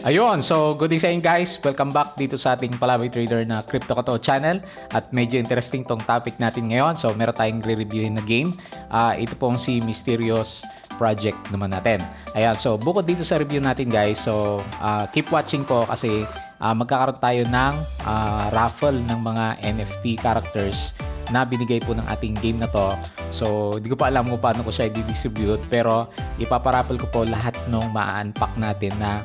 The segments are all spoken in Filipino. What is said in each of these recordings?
Ayun, so good day sa inyo guys. Welcome back dito sa ating Palaboy Trader na Crypto Koto channel. At medyo interesting tong topic natin ngayon. So meron tayong re-reviewin na game. Ito pong si Mysterious Project naman natin. Ayan, so bukod dito sa review natin guys, so keep watching po kasi magkakaroon tayo ng raffle ng mga NFT characters na binigay po ng ating game na to. So, di ko pa alam kung paano ko siya i-distribute pero ipaparaffle ko po lahat ng ma-unpack natin na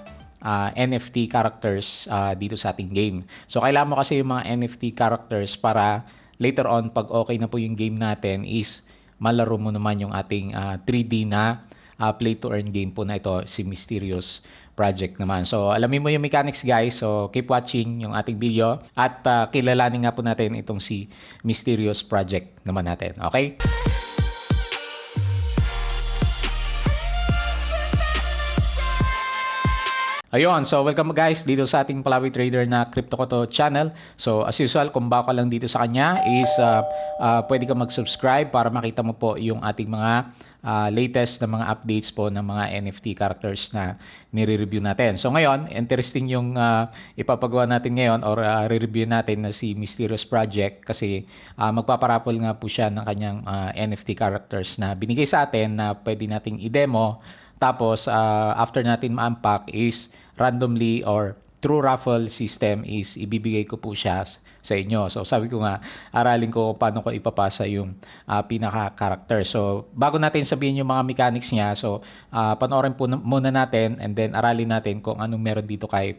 NFT characters dito sa ating game. So, kailangan mo kasi yung mga NFT characters para later on, pag okay na po yung game natin is malaro mo naman yung ating 3D na play to earn game po na ito, si Mysterious Project naman. So, alamin mo yung mechanics guys. So, keep watching yung ating video at kilalanin nga po natin itong si Mysterious Project naman natin. Okay? Ayun, so welcome guys dito sa ating Palaboy Trader na Crypto Koto channel. So as usual, kung bago ka lang dito sa kanya is pwede ka mag-subscribe para makita mo po yung ating mga latest na mga updates po ng mga NFT characters na nire-review natin. So ngayon, interesting yung ipapagawa natin ngayon or re-review natin na si Mysterious Project kasi magpaparapol nga po siya ng kanyang NFT characters na binigay sa atin na pwede nating i-demo. Tapos, after natin ma-unpack is randomly or through raffle system is ibibigay ko po siya sa inyo. So, sabi ko nga, aralin ko paano ko ipapasa yung pinaka-character. So, bago natin sabihin yung mga mechanics niya, so, panoorin po muna natin and then aralin natin kung anong meron dito kay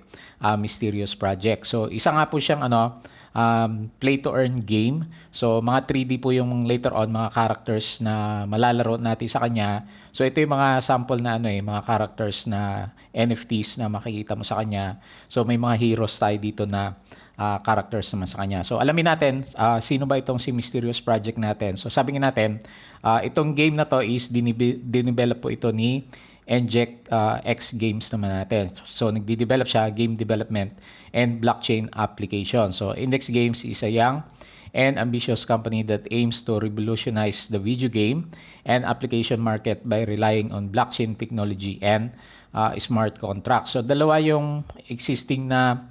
Mysterious Project. So, isa nga po siyang play to earn game. So mga 3D po yung later on mga characters na malalaro natin sa kanya. So ito yung mga sample na mga characters na NFTs na makikita mo sa kanya. So may mga heroes tayo dito na characters naman sa kanya. So alamin natin sino ba itong si Mysterious Project natin. So sabi nga natin, itong game na to is dinevelop po ito ni Inject X Games naman natin. So, nagde-develop siya, game development and blockchain application. So, Index Games is a young and ambitious company that aims to revolutionize the video game and application market by relying on blockchain technology and smart contracts. So, dalawa yung existing na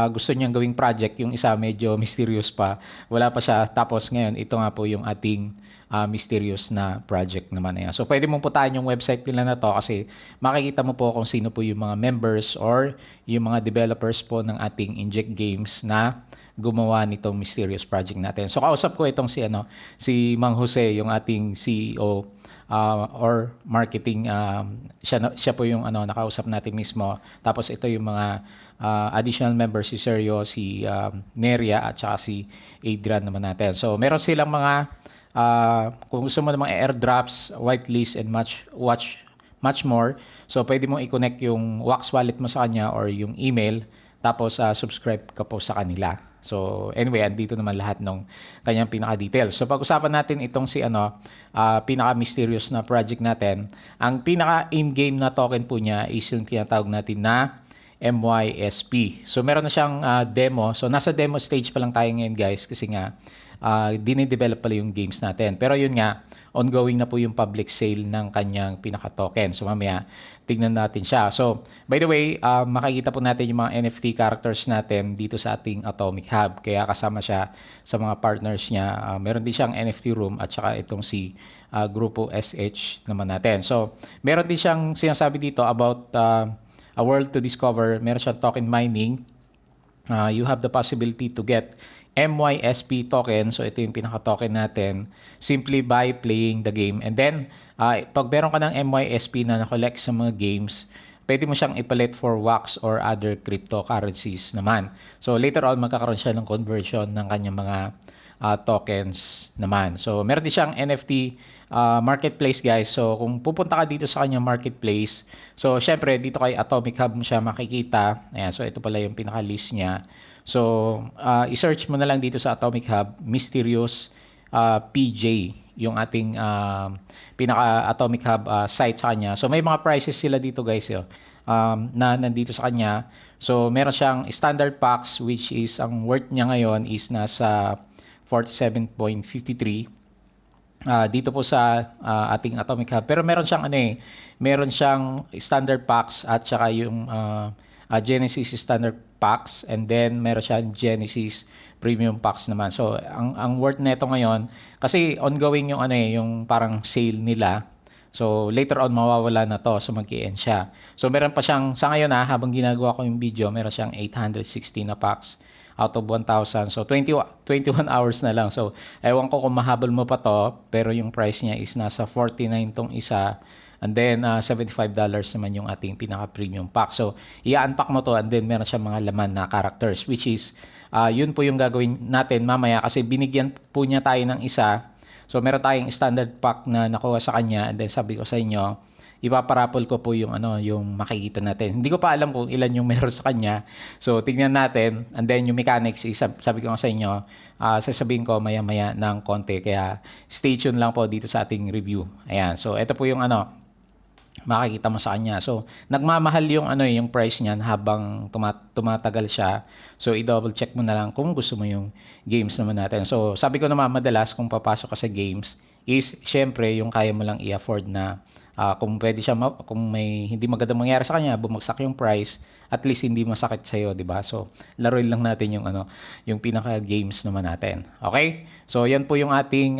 gusto niyang gawing project. Yung isa medyo mysterious pa. Wala pa siya. Tapos ngayon, ito nga po yung ating mysterious na project naman na yan. So, pwede mong puntahan yung website nila na to kasi makikita mo po kung sino po yung mga members or yung mga developers po ng ating Inject Games na gumawa nitong mysterious project natin. So, kausap ko itong si Mang Jose, yung ating CEO or marketing. Siya po yung nakausap natin mismo. Tapos, ito yung mga additional members, si Sergio, si Neria, at saka si Adrian naman natin. So, meron silang mga kung gusto mo namang airdrops, whitelist, and much more. So, pwede mong i-connect yung Wax wallet mo sa kanya or yung email. Tapos, subscribe ka po sa kanila. So, anyway, andito naman lahat ng kanyang pinaka-details. So, pag-usapan natin itong si pinaka-mysterious na project natin. Ang pinaka-in-game na token po niya is yung tinatawag natin na MYSP. So, meron na siyang demo. So, nasa demo stage pa lang tayo ngayon, guys, kasi nga dinidevelop pala yung games natin. Pero yun nga, ongoing na po yung public sale ng kanyang pinaka-token. So mamaya, tignan natin siya. So, by the way, makikita po natin yung mga NFT characters natin dito sa ating Atomic Hub. Kaya kasama siya sa mga partners niya. Meron din siyang NFT room at saka itong si Grupo SH naman natin. So, meron din siyang sinasabi dito about a world to discover. Meron siyang token mining. You have the possibility to get MYSP token. So, ito yung pinaka-token natin simply by playing the game. And then, pag meron ka ng MYSP na na-collect sa mga games, pwede mo siyang ipalit for Wax or other cryptocurrencies naman. So, later on, magkakaroon siya ng conversion ng kanyang mga tokens naman. So, meron din siyang NFT marketplace, guys. So, kung pupunta ka dito sa kanyang marketplace, so, syempre, dito kay Atomic Hub mo siya makikita. Ayan, so, ito pala yung pinaka-list niya. So, i-search mo na lang dito sa Atomic Hub, Mysterious PJ, yung ating pinaka-Atomic Hub site sa kanya. So, may mga prices sila dito, guys, na nandito sa kanya. So, meron siyang standard packs, which is, ang worth niya ngayon is nasa 47.53. Dito po sa ating Atomic Hub. Pero meron siyang meron siyang standard packs at saka yung Genesis Standard Packs, and then meron siyang Genesis Premium Packs naman. So ang worth nito ngayon, kasi ongoing yung yung parang sale nila. So later on mawawala na to, so mag-i-end siya. So meron pa siyang sa ngayon habang ginagawa ko yung video, meron siyang 860 na packs out of 1,000. So 21 hours na lang. So ewan ko kung mahabol mo pa to, pero yung price niya is nasa 49 tong isa. And then $75 naman yung ating pinaka-premium pack. So i-unpack mo to, and then meron siyang mga laman na characters, which is yun po yung gagawin natin mamaya, kasi binigyan po niya tayo ng isa. So meron tayong standard pack na nakuha sa kanya, and then sabi ko sa inyo, ipaparapol ko po yung yung makikita natin. Hindi ko pa alam kung ilan yung meron sa kanya. So tignan natin, and then yung mechanics is, sabi ko nga sa inyo, sasabihin ko maya-maya ng konti, kaya stay tuned lang po dito sa ating review. Ayan. So ito po yung makikita mo sa kanya. So, nagmamahal yung yung price niyan habang tumatagal siya. So, i-double check mo na lang kung gusto mo yung games naman natin. So, sabi ko naman madalas kung papasok ka sa games is syempre yung kaya mo lang i-afford na kung pwede siya kung may hindi magandang mangyari sa kanya, bumagsak yung price, at least hindi masakit sa iyo, 'di ba? So, laruin lang natin yung yung pinaka games naman natin. Okay? So, yan po yung ating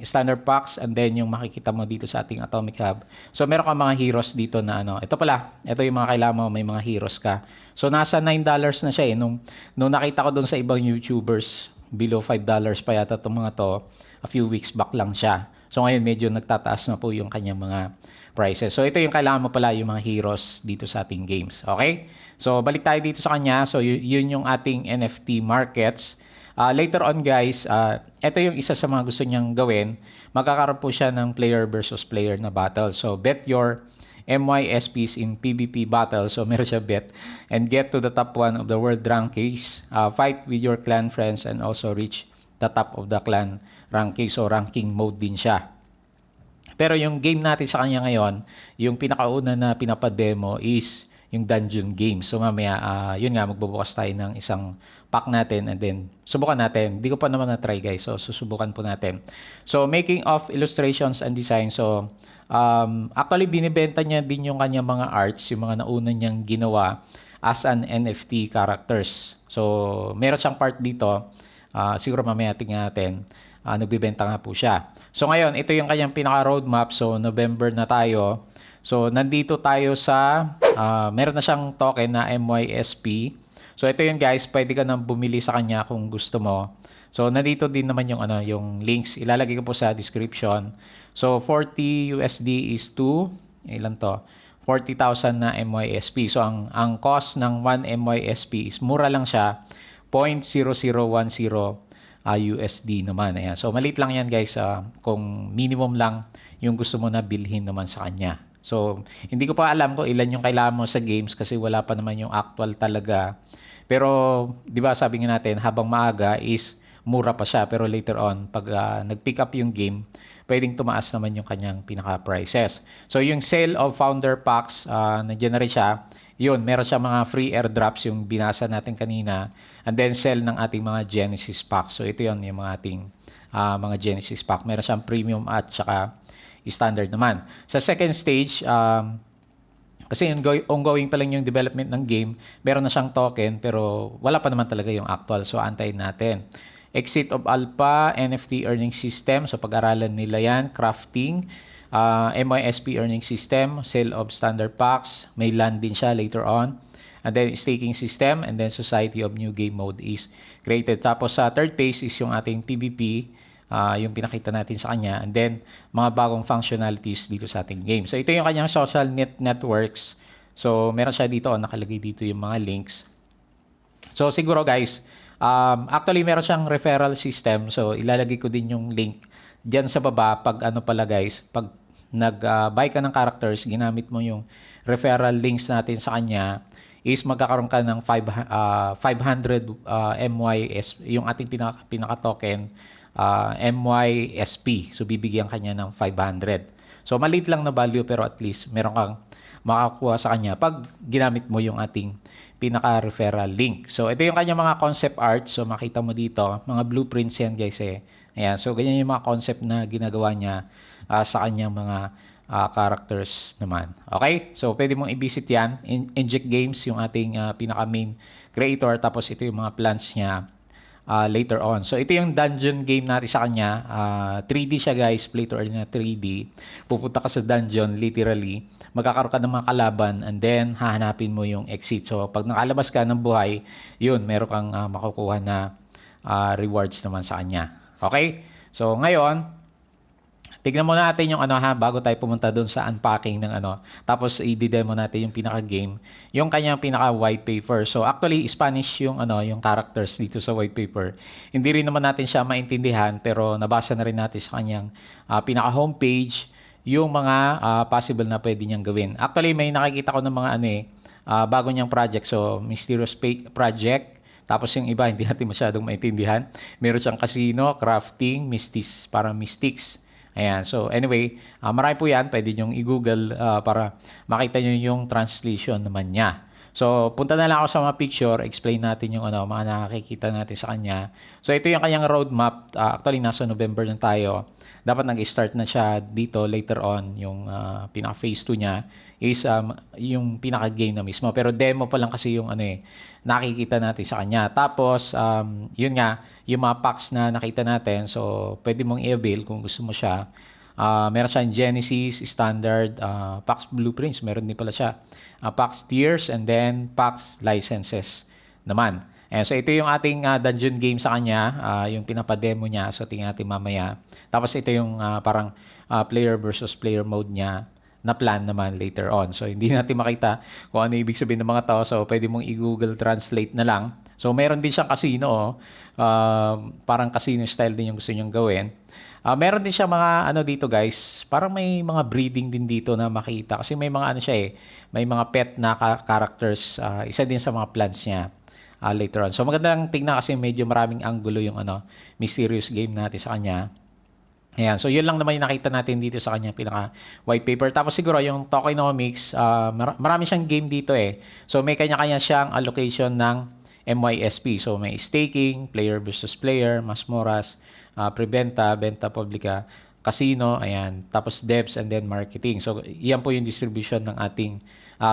standard packs, and then yung makikita mo dito sa ating Atomic Hub. So, meron kang mga heroes dito na ito pala, ito yung mga kailangan mo, may mga heroes ka. So, nasa $9 na siya nung nakita ko doon sa ibang YouTubers, below $5 pa yata itong mga to, a few weeks back lang siya. So, ngayon medyo nagtataas na po yung kanyang mga prices. So, ito yung kailangan mo pala, yung mga heroes dito sa ating games. Okay? So, balik tayo dito sa kanya. So, yun yung ating NFT markets. Later on guys, ito yung isa sa mga gusto niyang gawin. Magkakaroon po siya ng player versus player na battle. So, bet your MYSPs in PvP battle. So, meron siya bet. And get to the top 1 of the world rankings. Fight with your clan friends and also reach the top of the clan ranking. So, ranking mode din siya. Pero yung game natin sa kanya ngayon, yung pinakauna na pinapademo is yung dungeon game. So mamaya, yun nga, magbubukas tayo ng isang pack natin, and then subukan natin. Hindi ko pa naman na-try guys, so susubukan po natin. So making of illustrations and design. So actually binibenta niya din yung kanya mga arts, yung mga nauna niyang ginawa as an NFT characters. So meron siyang part dito, siguro mamaya tingnan natin. Nagbibenta nga po siya. So ngayon, ito yung kanyang pinaka-roadmap. So November na tayo. So nandito tayo sa, meron na siyang token na MYSP. So ito yung guys, pwede ka nang bumili sa kanya kung gusto mo. So nandito din naman yung yung links. Ilalagay ko po sa description. So 40 USD is to, ilan to? 40,000 na MYSP. So ang cost ng 1 MYSP is mura lang siya, 0.0010 USD naman. Ayan. So, maliit lang yan guys. Kung minimum lang yung gusto mo na bilhin naman sa kanya. So, hindi ko pa alam kung ilan yung kailangan mo sa games, kasi wala pa naman yung actual talaga. Pero, di ba sabi nga natin, habang maaga is mura pa siya. Pero later on, pag nag-pick up yung game, pwedeng tumaas naman yung kanyang pinaka-prices. So, yung sale of founder packs, nandiyan na rin siya. Yun, meron siya mga free airdrops yung binasa natin kanina, and then sell ng ating mga Genesis pack. So ito yun, yung mga ating mga Genesis pack. Meron siyang premium at saka standard naman. Sa second stage, kasi ongoing pa lang yung development ng game, meron na siyang token pero wala pa naman talaga yung actual. So antayin natin. Exit of Alpha, NFT earning system. So pag-aralan nila yan, crafting. MYSP earning system, sale of standard packs, may land din siya later on, and then staking system, and then society of new game mode is created. Tapos sa third phase is yung ating PvP, yung pinakita natin sa kanya, and then mga bagong functionalities dito sa ating game. So ito yung kanyang social networks. So meron siya dito, nakalagay dito yung mga links. So siguro guys, actually meron siyang referral system. So ilalagay ko din yung link diyan sa baba pag pala guys, pag nag-buy ka ng characters, ginamit mo yung referral links natin sa kanya, is magkakaroon ka ng 500 MYS, yung ating pinaka-token, MYSP. So bibigyan kanya ng 500. So maliit lang na value, pero at least meron kang makakuha sa kanya pag ginamit mo yung ating pinaka-referral link. So ito yung kanya mga concept art. So makita mo dito, mga blueprints yan guys eh. Ayan, so ganyan yung mga concept na ginagawa niya sa kanyang mga characters naman. Okay? So, pwede mong i-visit yan. Inject Games, yung ating pinaka-main creator. Tapos, ito yung mga plans niya later on. So, ito yung dungeon game natin sa kanya. 3D siya guys. Play to earn na 3D. Pupunta ka sa dungeon, literally. Magkakaroon ka ng mga kalaban and then hahanapin mo yung exit. So, pag nakalabas ka ng buhay, yun, meron kang makukuha na rewards naman sa kanya. Okay? So, ngayon, tignan mo natin yung bago tayo pumunta doon sa unpacking ng Tapos i-demo natin yung pinaka-game, yung kanyang pinaka-white paper. So actually Spanish yung yung characters dito sa white paper. Hindi rin naman natin siya maintindihan pero nabasa na rin natin sa kanyang pinaka-homepage yung mga possible na pwede niyang gawin. Actually may nakikita ko ng mga bago niyang project. So Mysterious Project. Tapos yung iba hindi natin masyadong maintindihan. Meron siyang casino, crafting, mystics. Ayan. So, anyway, marami po yan. Pwede nyong i-google para makita nyo yung translation naman niya. So, punta na lang ako sa mga picture. Explain natin yung mga nakikita natin sa kanya. So, ito yung kanyang roadmap. Actually, nasa November na tayo. Dapat nag-start na siya dito later on. Yung pinaka-phase 2 niya is yung pinaka-game na mismo. Pero demo pa lang kasi yung nakikita natin sa kanya. Tapos, yun nga, yung mga packs na nakita natin. So, pwede mong i-avail kung gusto mo siya. Meron siyang Genesis, Standard, packs Blueprints. Meron din pala siya. Packs Tiers, and then packs Licenses naman. So, ito yung ating dungeon game sa kanya. Yung pinapa-demo niya. So, tingnan natin mamaya. Tapos, ito yung parang player versus player mode niya na plan naman later on. So, hindi natin makita kung ano ibig sabihin ng mga tao. So, pwede mong i-Google Translate na lang. So, meron din siyang casino. Parang casino style din yung gusto niyong gawin. Meron din siya mga dito guys. Parang may mga breeding din dito na makita. Kasi may mga siya may mga pet na characters. Isa din sa mga plans niya later on. So, magandang tingnan kasi medyo maraming angulo yung mysterious game natin sa kanya. Ayan, so yun lang naman yung nakita natin dito sa kanyang pinaka white paper. Tapos siguro yung tokenomics, marami siyang game dito So may kanya-kanya siyang allocation ng MYSP. So may staking, player versus player, masmoras, preventa, benta publica, casino, ayan, tapos devs and then marketing. So yan po yung distribution ng ating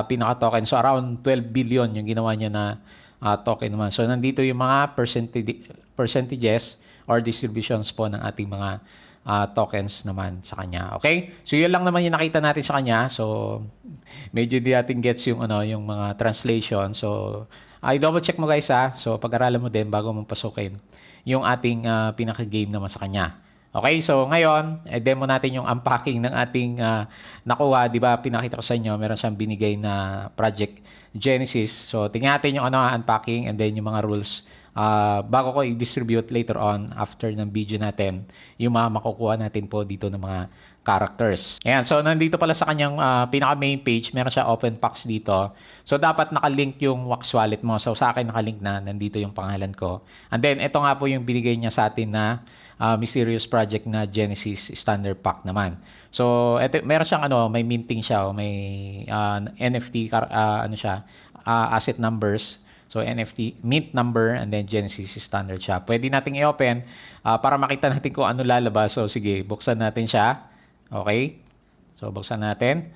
pinaka-token. So around 12 billion yung ginawa niya na token naman. So nandito yung mga percentages or distributions po ng ating mga tokens naman sa kanya. Okay? So, yun lang naman yung nakita natin sa kanya. So, medyo di natin gets yung, yung mga translation. So, i-double check mo guys So, pag-aralan mo din bago mo pasukin yung ating pinaka-game naman sa kanya. Okay? So, ngayon, demo natin yung unpacking ng ating nakuha. Di ba, pinakita ko sa inyo, meron siyang binigay na Project Genesis. So, tingnan natin yung unpacking and then yung mga rules bago ko i-distribute later on after ng video natin yung mga makukuha natin po dito ng mga characters. Ayan, so nandito pala sa kanyang pinaka main page, meron siya open packs dito. So dapat nakalink yung Wax Wallet mo. So sa akin nakalink na, nandito yung pangalan ko. And then ito nga po yung binigay niya sa atin na Mysterious Project na Genesis Standard Pack naman. So ito, meron siyang may minting siya, may NFT asset numbers. So, NFT, mint number, and then Genesis standard siya. Pwede nating i-open para makita natin kung ano lalabas. So, sige, buksan natin siya. Okay? So, buksan natin.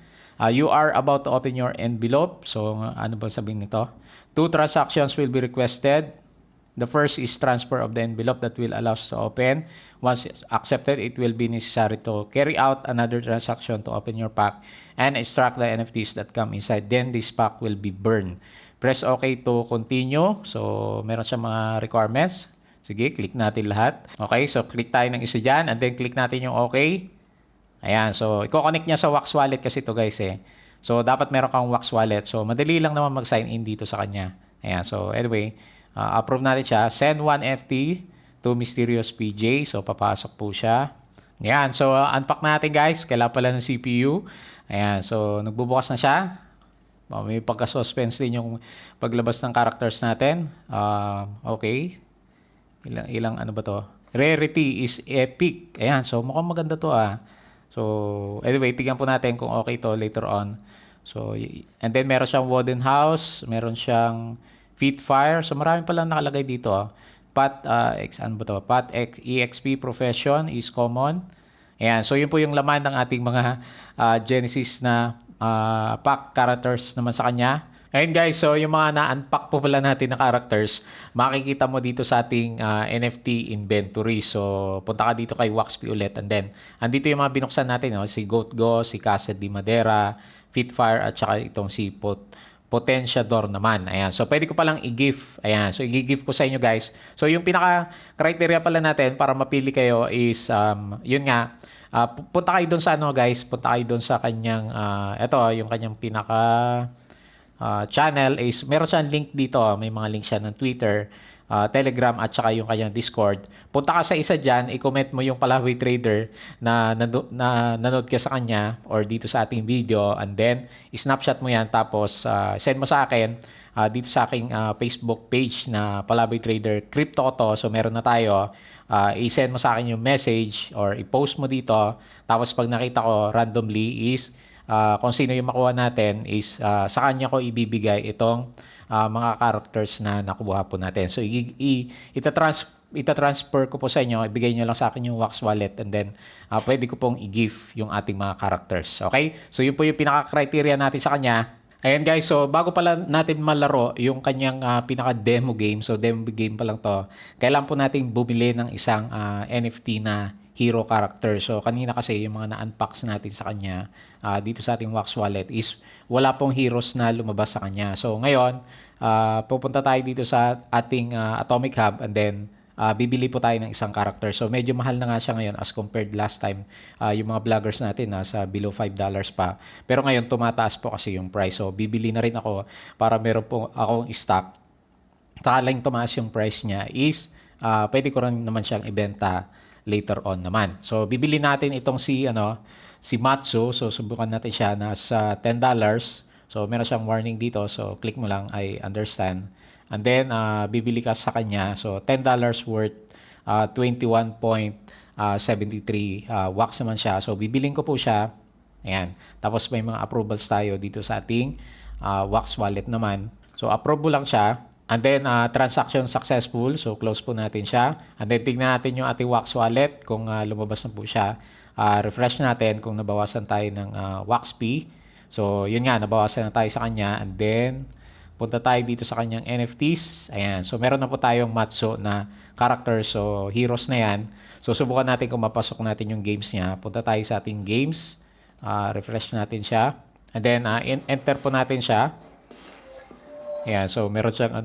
You are about to open your envelope. So, ano ba sabihin nito? 2 transactions will be requested. The first is transfer of the envelope that will allow us to open. Once accepted, it will be necessary to carry out another transaction to open your pack and extract the NFTs that come inside. Then, this pack will be burned. Press OK to continue. So, meron siya mga requirements. Sige, click natin lahat. Okay, so click tayo ng isa dyan and then click natin yung OK. Ayan, so i-connect niya sa Wax Wallet kasi ito guys So, dapat meron kang Wax Wallet. So, madali lang naman mag-sign in dito sa kanya. Ayan, so anyway, approve natin siya. Send 1 FT to Mysterious PJ. So, papasok po siya. Ayan, so unpack natin guys. Kailangan pala ng CPU. Ayan, so nagbubukas na siya. May pagka-suspense din yung paglabas ng characters natin. Okay. Ilang ano ba to? Rarity is epic. Ayan, so mukhang maganda to So, anyway, tignan po natin kung okay to later on. So, and then meron siyang Wooden House, meron siyang Feet Fire. So, marami palang nakalagay dito. Pat, ano ba to? Pat EXP Profession is common. Ayan, so yun po yung laman ng ating mga Genesis na pack characters naman sa kanya. Ayun guys, so yung mga na-unpack po pala natin na characters, makikita mo dito sa ating NFT inventory. So punta ka dito kay Waxp ulit, and then andito yung mga binuksan natin, no? Si GoatGo, si Casa de Madera, Fitfire, at saka itong si Potentiador naman. Ayan. So, pwede ko palang i-gift. Ayan. So, i-gift ko sa inyo guys. So, yung pinaka-criteria pala natin para mapili kayo is, yun nga, punta kayo doon sa ano guys, punta kayo doon sa kanyang, ito, yung kanyang pinaka channel is, meron siyang link dito. May mga link siya ng Twitter, Telegram, at saka yung kanyang Discord. Punta ka sa isa dyan, i-comment mo yung Palawi Trader na nanood ka sa kanya or dito sa ating video, and then snapshot mo yan, tapos send mo sa akin dito sa aking Facebook page na Palawi Trader Crypto ko to. So meron na tayo. I-send mo sa akin yung message or i-post mo dito. Tapos pag nakita ko randomly is kung sino yung makuha natin is sa kanya ko ibibigay itong mga characters na nakuha po natin. So, itatransfer ko po sa inyo. Ibigay nyo lang sa akin yung Wax Wallet, and then pwede ko pong i-give yung ating mga characters. Okay? So, yun po yung pinaka-criteria natin sa kanya. Ayan guys, so bago pala natin malaro yung kanyang pinaka-demo game, so demo game pa lang to, kailangan po natin bumili ng isang NFT na hero character. So kanina kasi yung mga na-unbox natin sa kanya dito sa ating Wax Wallet is wala pong heroes na lumabas sa kanya. So ngayon, pupunta tayo dito sa ating Atomic Hub, and then bibili po tayo ng isang character. So medyo mahal na nga siya ngayon as compared last time. Yung mga vloggers natin nasa below $5 pa. Pero ngayon tumataas po kasi yung price. So bibili na rin ako para meron po akong stock. Sakaling tumaas yung price niya is pwede ko rin naman siyang ibenta later on naman. So bibili natin itong si Matsu. So subukan natin siya nasa $10. So meron siyang warning dito. So click mo lang, I understand. And then bibili ka sa kanya. So $10 worth 21.73 wax naman siya. So bibiling ko po siya. Ayan. Tapos may mga approvals tayo dito sa ating Wax Wallet naman. So approve lang siya. And then, transaction successful. So, close po natin siya. And then, tignan natin yung ating Wax Wallet kung lumabas na po siya. Refresh natin kung nabawasan tayo ng Wax P. So, yun nga, nabawasan na tayo sa kanya. And then, punta tayo dito sa kanyang NFTs. Ayan. So, meron na po tayong Matsu na character. So, heroes na yan. So, subukan natin kung mapasok natin yung games niya. Punta tayo sa ating games. Refresh natin siya. And then, enter po natin siya. Ayan, so meron siyang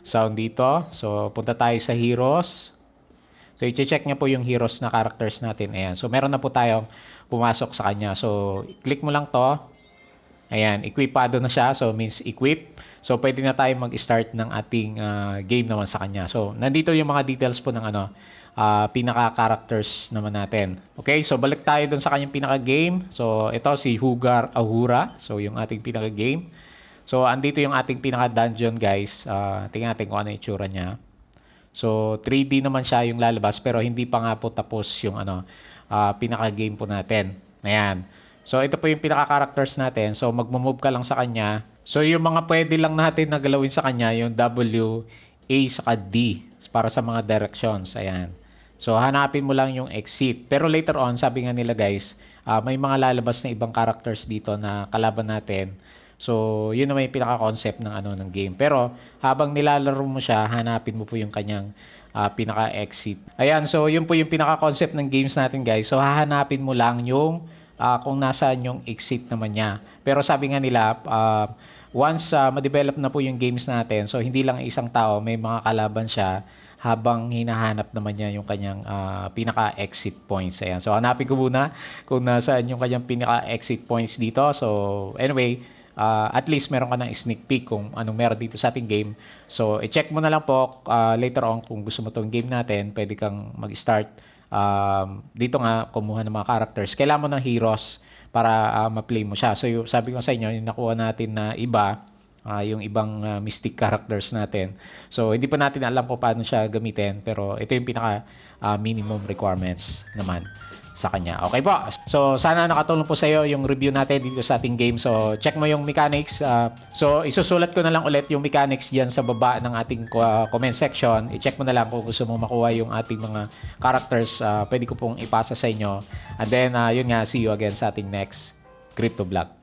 sound dito. So punta tayo sa heroes. So i-check niya po yung heroes na characters natin. Ayan, so meron na po tayong pumasok sa kanya. So click mo lang to. Ayan, equipado na siya. So means equip. So pwede na tayo mag-start ng ating game naman sa kanya. So nandito yung mga details po ng pinaka-characters naman natin. Okay, so balik tayo dun sa kanyang pinaka-game. So ito si Hugar Ahura. So yung ating pinaka-game. So, andito yung ating pinaka-dungeon, guys. Tingnan natin kung ano yung itsura niya. So, 3D naman siya yung lalabas, pero hindi pa nga po tapos yung pinaka-game po natin. Ayan. So, ito po yung pinaka-characters natin. So, mag-move ka lang sa kanya. So, yung mga pwede lang natin na galawin sa kanya, yung W, A, saka D para sa mga directions. Ayan. So, hanapin mo lang yung exit. Pero later on, sabi nga nila, guys, may mga lalabas na ibang characters dito na kalaban natin. So, yun naman yung pinaka-concept ng game. Pero, habang nilalaro mo siya, hanapin mo po yung kanyang pinaka-exit. Ayan, so yun po yung pinaka-concept ng games natin, guys. So, hahanapin mo lang yung kung nasaan yung exit naman niya. Pero sabi nga nila, once ma-develop na po yung games natin, so hindi lang isang tao, may mga kalaban siya habang hinahanap naman niya yung kanyang pinaka-exit points. Ayan. So, hanapin ko muna kung nasaan yung kanyang pinaka-exit points dito. So, anyway, at least meron ka ng sneak peek kung anong meron dito sa ating game. So, i-check mo na lang po later on kung gusto mo itong game natin. Pwede kang mag-start. Dito nga, kumuha ng mga characters. Kailangan mo ng heroes para ma-play mo siya. So, sabi ko sa inyo, yung nakuha natin na iba, yung ibang mystic characters natin. So, hindi pa natin alam kung paano siya gamitin, pero ito yung pinaka minimum requirements naman sa kanya. Okay po. So, sana nakatulong po sa iyo yung review natin dito sa ating game. So, check mo yung mechanics. So, isusulat ko na lang ulit yung mechanics diyan sa baba ng ating comment section. I-check mo na lang kung gusto mo makuha yung ating mga characters. Pwede ko pong ipasa sa inyo. And then, yun nga, see you again sa ating next crypto vlog.